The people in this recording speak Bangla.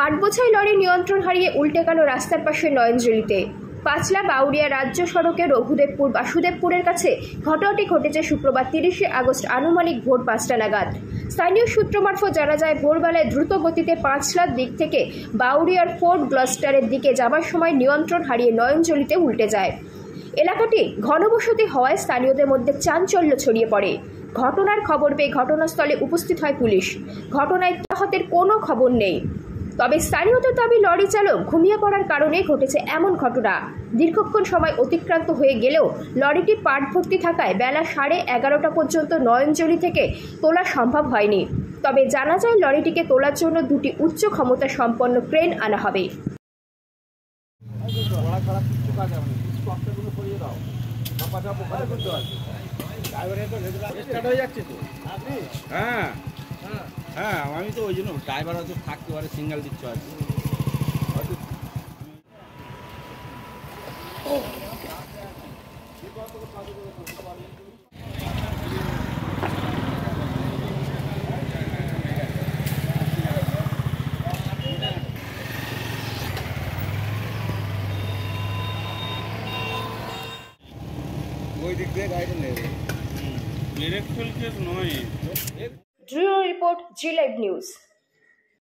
কাঠ বোঝাই লরি নিয়ন্ত্রণ হারিয়ে উল্টে গেল রাস্তার পাশে নয়নজলিতে। পাঁচলা বাউরিয়া রাজ্য সড়কে রঘুদেবপুর বাসুদেবপুরের কাছে ঘটনাটি ঘটেছে শুক্রবার 30শে আগস্ট আনুমানিক ভোর 5টা নাগাদ। স্থানীয় সূত্র মারফত জানা যায়, ভোরবেলায় দ্রুত গতিতে পাঁচলার দিক থেকে বাউরিয়ার ফোর্ট গ্লস্টারের দিকে যাবার সময় নিয়ন্ত্রণ হারিয়ে নয়নজলিতে উল্টে যায়। এলাকাটি ঘনবসতি হওয়ায় স্থানীয়দের মধ্যে চাঞ্চল্য ছড়িয়ে পড়ে। ঘটনার খবর পেয়ে ঘটনাস্থলে উপস্থিত হয় পুলিশ। ঘটনায় হতাহতের কোনো খবর নেই। তবে স্থানীয়দের দাবি, লরি চালক ঘুমিয়ে পড়ার কারণে ঘটেছে এমন ঘটনা। দীর্ঘক্ষণ সময় অতিক্রান্ত হয়ে গেলেও লরিটি পাট ভর্তি থাকায় বেলা 11:30 পর্যন্ত নয়নজলি থেকে তোলা সম্ভব হয়নি। তবে জানা যায়, লরিটিকে তোলার জন্য দুটি উচ্চ ক্ষমতা সম্পন্ন ক্রেন আনা হবে। হ্যাঁ, আমি তো ওই জন্য ড্রাইভার হয়তো থাকতে পারে, সিঙ্গেল দিচ্ছ আর কি। ওই দিক দিয়ে গাড়িটা নেবে, ব্রেক ফেল কেস নয়। ব্যুরো রিপোর্ট, জি লাইভ নিউজ।